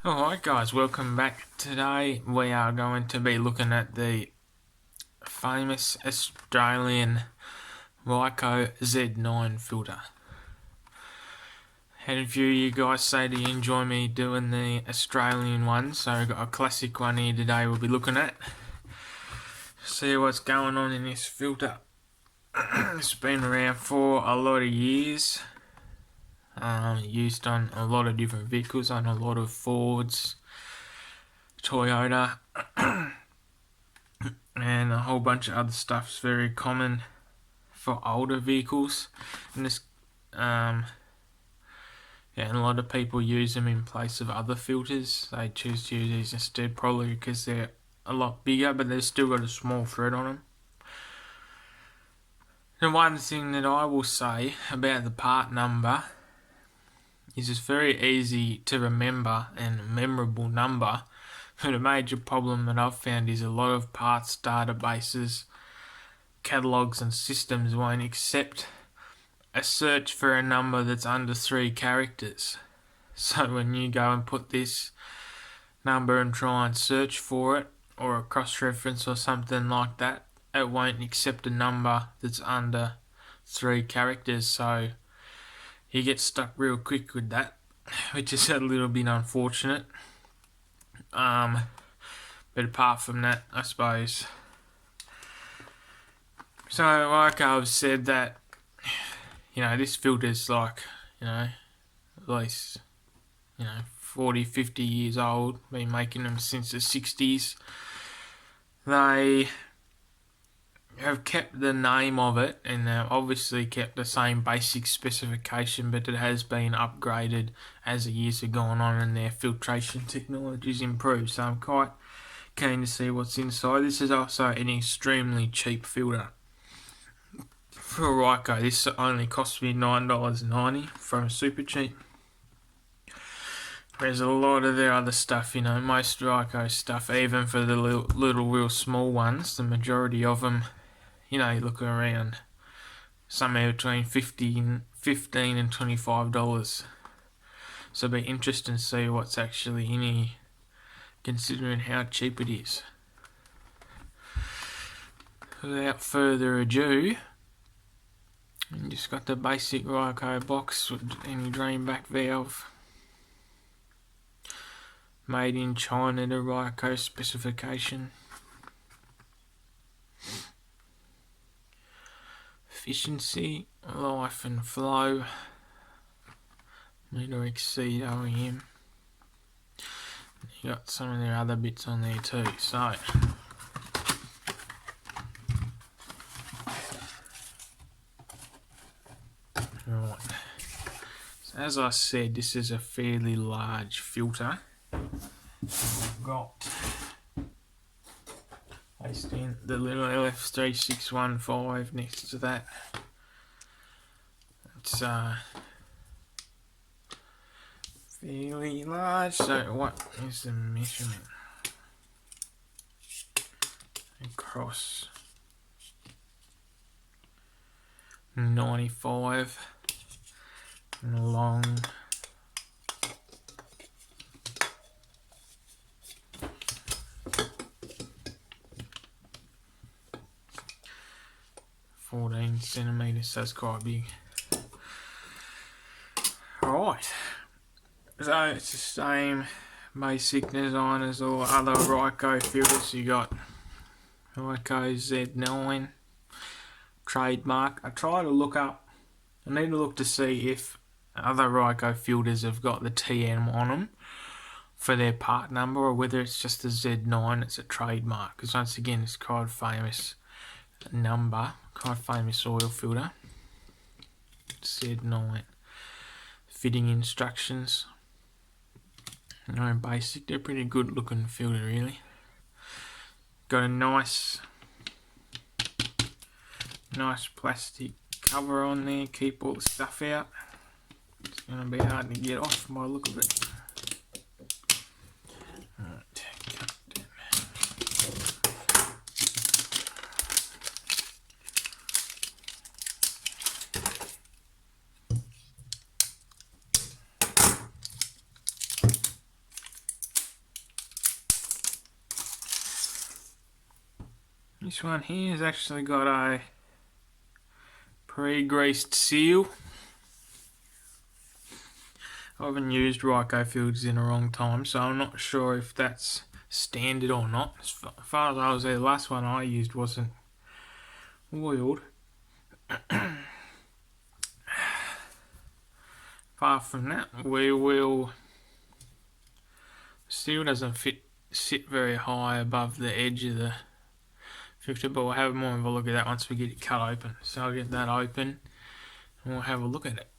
Alright guys, welcome back. Today we are going to be looking at the famous Australian RYCO Z9 filter. Had a few of you guys say that you enjoy me doing the Australian ones, so I've got a classic one here today we'll be looking at. See what's going on in this filter. It's been around for a lot of years. Used on a lot of different vehicles, on a lot of Fords, Toyota, and a whole bunch of other stuff. It's very common for older vehicles, and and a lot of people use them in place of other filters. They choose to use these instead, probably because they're a lot bigger, but they've still got a small thread on them. The one thing that I will say about the part number is it's very easy to remember and a memorable number. But a major problem that I've found is a lot of parts databases, catalogues and systems won't accept a search for a number that's under 3 characters. So when you go and put this number and try and search for it, or a cross-reference or something like that, it won't accept a number that's under 3 characters. So you get stuck real quick with that, which is a little bit unfortunate. But apart from that, I suppose. So like I've said that, this filter's like, at least, 40, 50 years old. Been making them since the 60s. They have kept the name of it, and they've obviously kept the same basic specification, but it has been upgraded as the years have gone on and their filtration technology's improved. So I'm quite keen to see what's inside. This is also an extremely cheap filter. For a RYCO, this only cost me $9.90 from Supercheap. There's a lot of their other stuff, most RYCO stuff, even for the little real small ones, the majority of them, you look around somewhere between $15 and $25. So it'll be interesting to see what's actually in here, considering how cheap it is. Without further ado, you just got the basic RYCO box with any drain back valve. Made in China, the RYCO specification. Efficiency, life and flow. Need to exceed OEM. You got some of their other bits on there too, so. Right. So as I said, this is a fairly large filter. I've got placed in the little LF3615 next to that. It's fairly large. So what is the measurement? Across 95 and long 14 centimetres, so it's quite big. Alright, so it's the same basic design as all other RYCO filters. You got RYCO Z9 trademark. I need to look to see if other RYCO filters have got the TM on them for their part number, or whether it's just the Z9, it's a trademark, because once again it's quite famous number, quite famous oil filter. Z9 fitting instructions, basic. They're pretty good looking filter, really. Got a nice plastic cover on there, keep all the stuff out. It's going to be hard to get off by the look of it. This one here has actually got a pre-greased seal. I haven't used RYCO filters in a long time, so I'm not sure if that's standard or not. As far as I was there, the last one I used wasn't oiled. Apart from that, we will... Seal doesn't sit very high above the edge of the filter, but we'll have more of a look at that once we get it cut open. So I'll get that open and we'll have a look at it.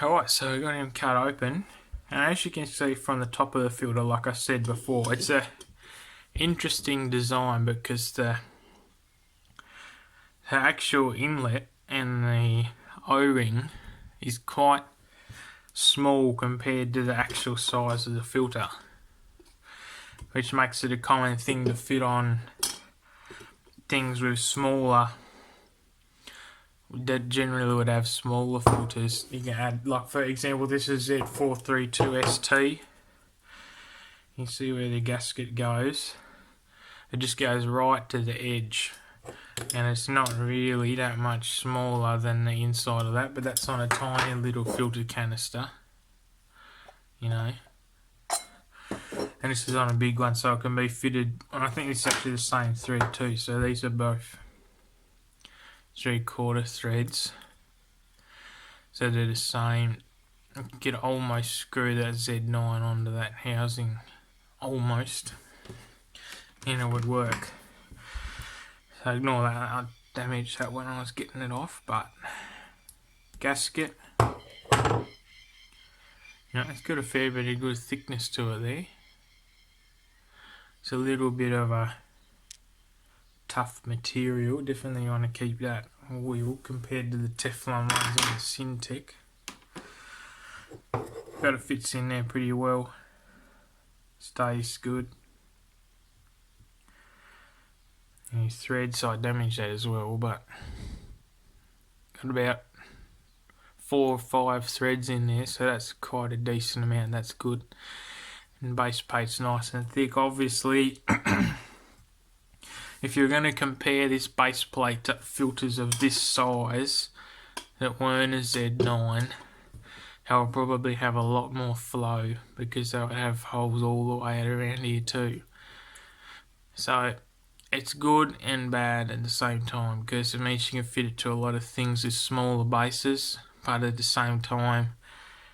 Alright, so we've got him cut open, and as you can see from the top of the filter, like I said before, it's a interesting design because the actual inlet and the O-ring is quite small compared to the actual size of the filter, which makes it a common thing to fit on things with smaller, that generally would have smaller filters. You can add, like for example, this is Z432ST. You see where the gasket goes. It just goes right to the edge, and it's not really that much smaller than the inside of that, but that's on a tiny little filter canister, you know. And this is on a big one, so it can be fitted, and I think it's actually the same thread too, so these are both 3/4 threads, so they're the same. You can almost screw that Z9 onto that housing, almost, and it would work. So ignore that, I damaged that when I was getting it off, but gasket, you know, it's got a fair bit of good thickness to it there. It's a little bit of a tough material, definitely want to keep that oil compared to the Teflon ones on the Syntec. But it fits in there pretty well, stays good. And these threads, I damaged that as well, but got about 4 or 5 threads in there, so that's quite a decent amount, that's good. And base plate's nice and thick. Obviously, if you're going to compare this base plate to filters of this size that weren't a Z9, they'll probably have a lot more flow because they'll have holes all the way around here too. So it's good and bad at the same time, because it means you can fit it to a lot of things with smaller bases, but at the same time,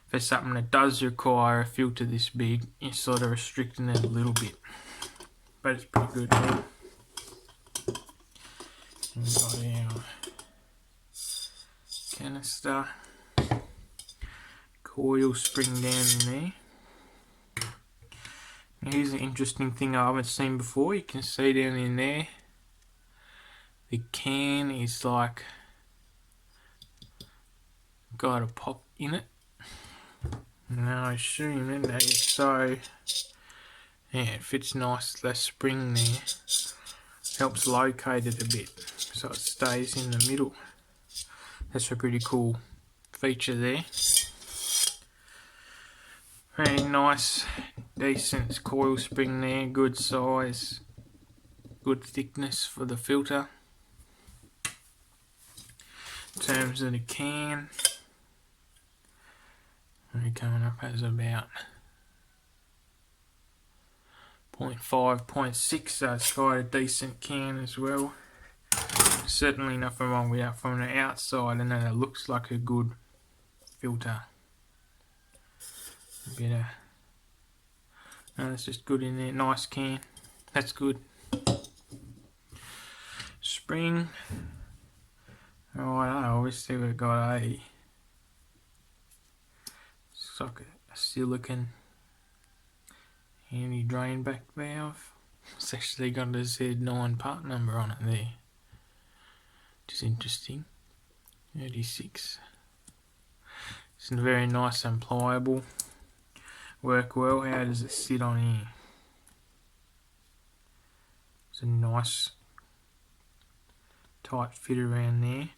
if it's something that does require a filter this big, you're sort of restricting it a little bit. But it's pretty good. We've got our canister, coil spring down in there. Here's an interesting thing I haven't seen before. You can see down in there, the can is like got a pop in it. Now I assume that is so. Yeah, it fits nice. That spring there helps locate it a bit, so it stays in the middle. That's a pretty cool feature there. Very nice, decent coil spring there, good size, good thickness for the filter. In terms of the can, we're coming up as about 0.5, 0.6, so it's quite a decent can as well. Certainly nothing wrong with that from the outside, and then it looks like a good filter. A bit of, no, that's just good in there. Nice can, that's good. Spring, alright, obviously we've got a socket, a silicon anti-drain back valve. It's actually got a Z9 part number on it there, which is interesting. 36. It's very nice and pliable. Work well. How does it sit on here? It's a nice tight fit around there,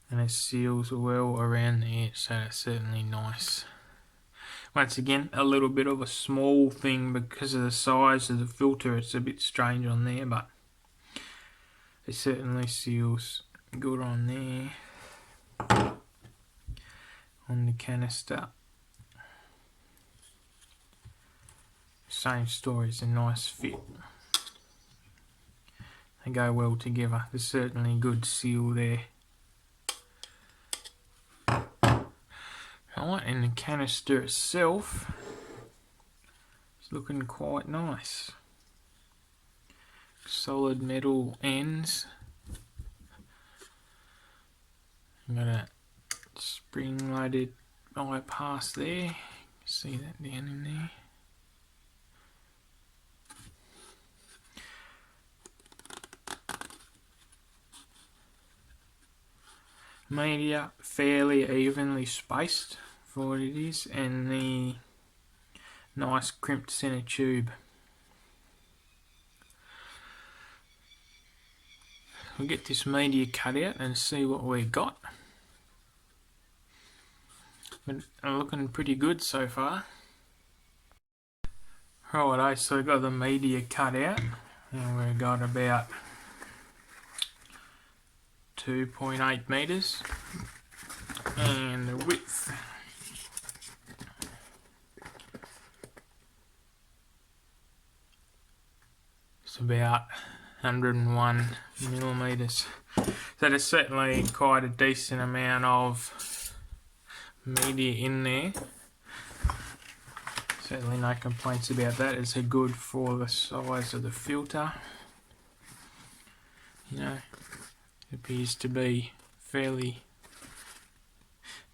and it seals well around the edge, so that's certainly nice. Once again, a little bit of a small thing because of the size of the filter. It's a bit strange on there, but it certainly seals good on there, on the canister. Same story, it's a nice fit. They go well together. There's certainly a good seal there. Right, and the canister itself is looking quite nice. Solid metal ends. Got a spring-loaded bypass there. See that down in there. Media fairly evenly spaced for what it is, and the nice crimped centre tube. We'll get this media cut out and see what we got. But looking pretty good so far. Righto, so we got the media cut out, and we've got about 2.8 meters, and the width is about 101 millimeters. So there's certainly quite a decent amount of media in there. Certainly no complaints about that. It's good for the size of the filter. You know, it appears to be fairly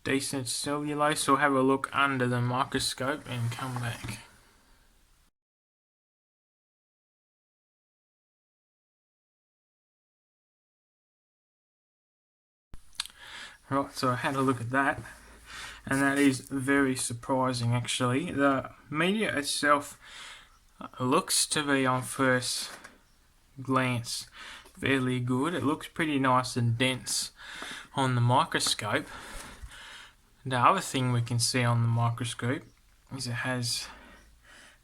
decent cellulose. We'll have a look under the microscope and come back. Right, so I had a look at that, and that is very surprising actually. The media itself looks to be, on first glance, fairly good. It looks pretty nice and dense on the microscope. The other thing we can see on the microscope is it has,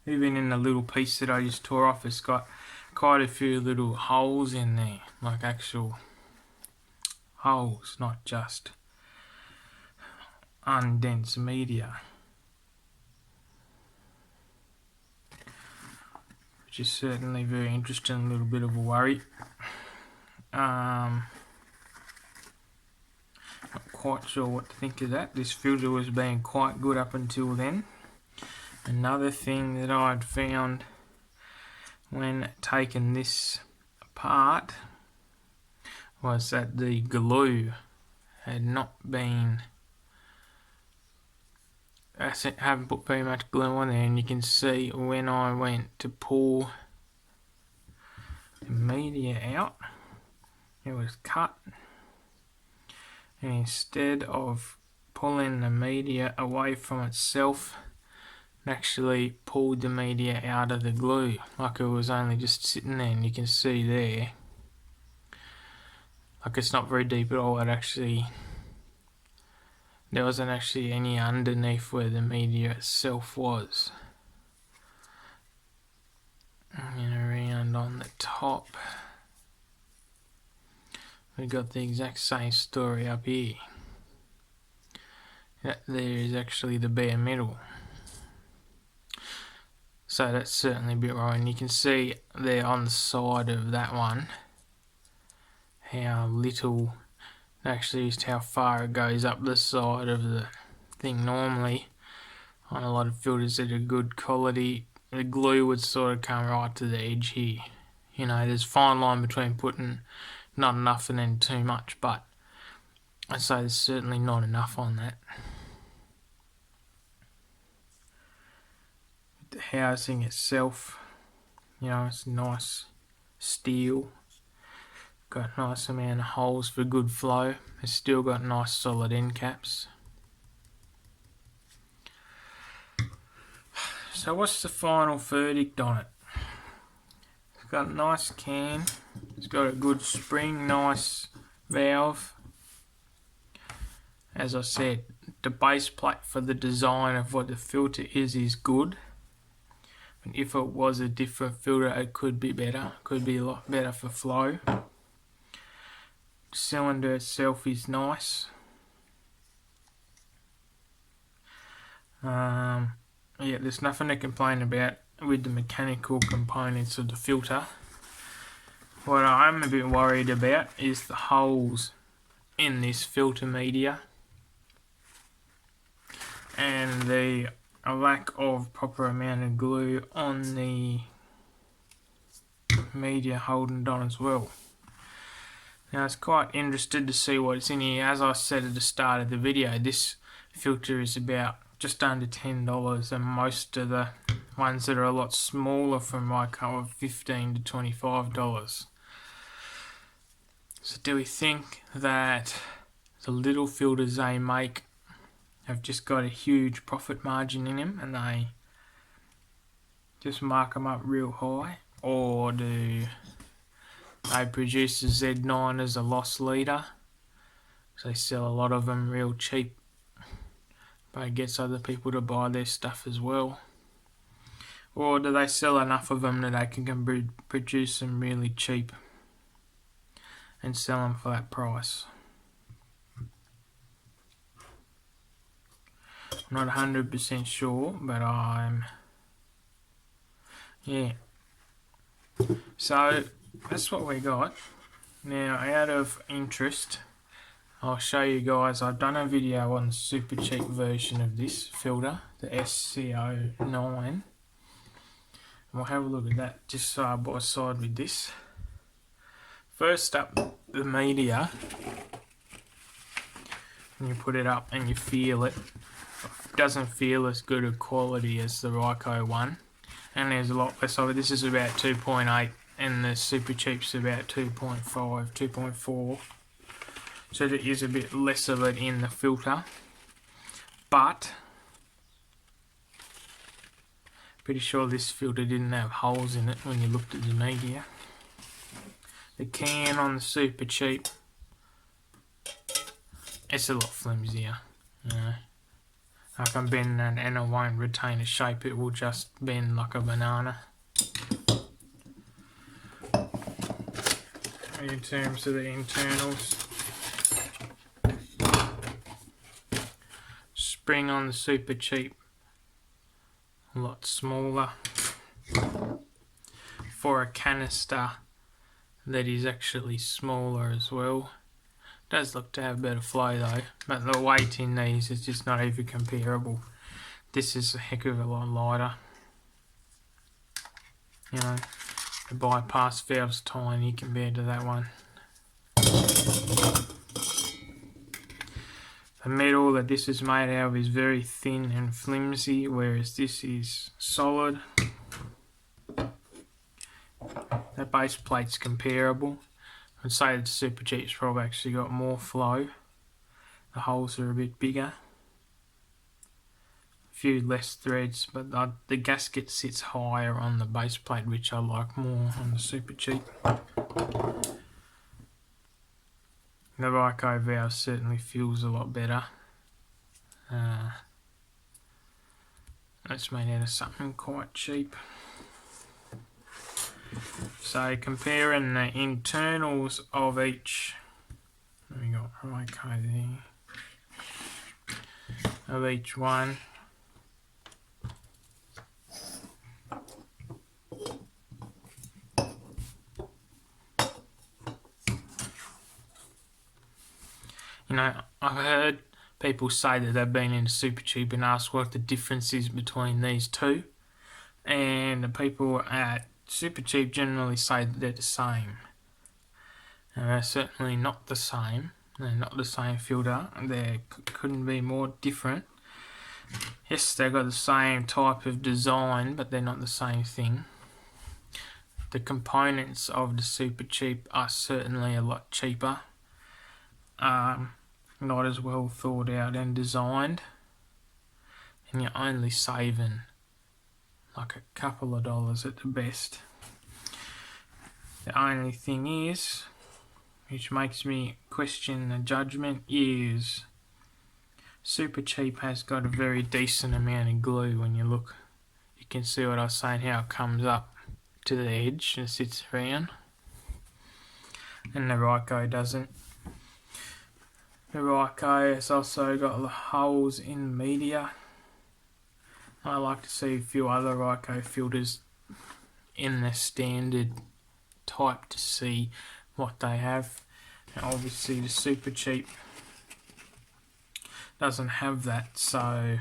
even in the little piece that I just tore off, it's got quite a few little holes in there, like actual holes, not just undense media, which is certainly very interesting. A little bit of a worry. Not quite sure what to think of that. This filter was being quite good up until then. Another thing that I'd found when taking this apart was that the glue had not been, I haven't put very much glue on there, and you can see when I went to pull the media out, it was cut, and instead of pulling the media away from itself, it actually pulled the media out of the glue, like it was only just sitting there. And you can see there, like it's not very deep at all. It actually, there wasn't actually any underneath where the media itself was. And around on the top, we got the exact same story up here. That there is actually the bare metal. So that's certainly a bit wrong. And you can see there on the side of that one how little, actually just how far it goes up the side of the thing. Normally on a lot of filters that are good quality, the glue would sort of come right to the edge here. You know, there's a fine line between putting not enough and then too much, but I'd say there's certainly not enough on that. The housing itself, you know, it's nice steel. Got a nice amount of holes for good flow. It's still got nice solid end caps. So what's the final verdict on it? It's got a nice can. It's got a good spring, nice valve. As I said, the base plate for the design of what the filter is good. And if it was a different filter, it could be better. Could be a lot better for flow. The cylinder itself is nice. Yeah, there's nothing to complain about with the mechanical components of the filter. What I'm a bit worried about is the holes in this filter media and the lack of proper amount of glue on the media holding it on as well. Now it's quite interested to see what's in here. As I said at the start of the video, this filter is about just under $10, and most of the ones that are a lot smaller from RYCO are $15 to $25. So do we think that the little filters they make have just got a huge profit margin in them and they just mark them up real high? Or do they produce the Z9 as a loss leader? So they sell a lot of them real cheap, but it gets other people to buy their stuff as well. Or do they sell enough of them that they can produce them really cheap and sell them for that price? I'm not 100% sure, but yeah. So that's what we got. Now, out of interest, I'll show you guys, I've done a video on the super cheap version of this filter, the SCO9. And we'll have a look at that just side by side with this. First up, the media. When you put it up and you feel it, it doesn't feel as good a quality as the RYCO one. And there's a lot less of it. This is about 2.8 and the super cheap's about 2.5, 2.4. So there is a bit less of it in the filter. But pretty sure this filter didn't have holes in it when you looked at the media. The can on the super cheap, it's a lot flimsier. You know, I can bend that and it won't retain a shape, it will just bend like a banana. In terms of the internals, spring on the super cheap, a lot smaller. For a canister that is actually smaller as well. Does look to have better flow though, but the weight in these is just not even comparable. This is a heck of a lot lighter. You know, the bypass valve's tiny compared to that one. The metal that this is made out of is very thin and flimsy, whereas this is solid. The base plate's comparable. I'd say the super cheap's probably actually got more flow. The holes are a bit bigger. A few less threads, but the gasket sits higher on the base plate, which I like more on the super cheap. The RYCO valve certainly feels a lot better. That's made out of something quite cheap. So comparing the internals of each, we got RYCO there, of each one. You know, I've heard people say that they've been into super cheap and ask what the difference is between these two, and the people at super cheap generally say that they're the same. And they're certainly not the same. They're not the same filter. They couldn't be more different. Yes, they've got the same type of design, but they're not the same thing. The components of the super cheap are certainly a lot cheaper. Not as well thought out and designed. And you're only saving like a couple of dollars at the best. The only thing is, which makes me question the judgment, is Supercheap has got a very decent amount of glue. When you look, you can see what I was saying, how it comes up to the edge and sits around, and the RYCO doesn't. The RYCO has also got the holes in media. I like to see a few other RYCO filters in the standard type to see what they have. And obviously the Supercheap doesn't have that, so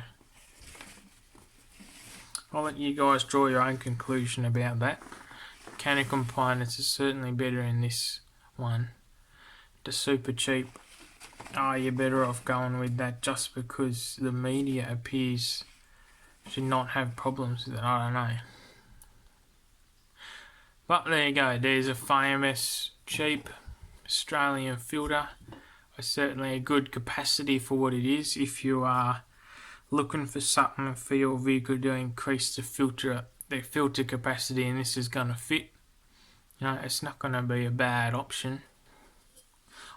I'll let you guys draw your own conclusion about that. Mechanical components are certainly better in this one. The Supercheap, you're better off going with that just because the media appears to not have problems with it. I don't know. But there you go, there's a famous cheap Australian filter. Certainly a good capacity for what it is. If you are looking for something for your vehicle to increase the filter capacity, and this is going to fit, it's not going to be a bad option.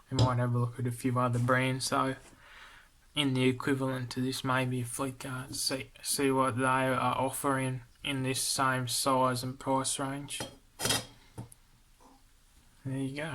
We might have a look at a few other brands though in the equivalent to this, maybe a Fleetguard, see what they are offering in this same size and price range. There you go.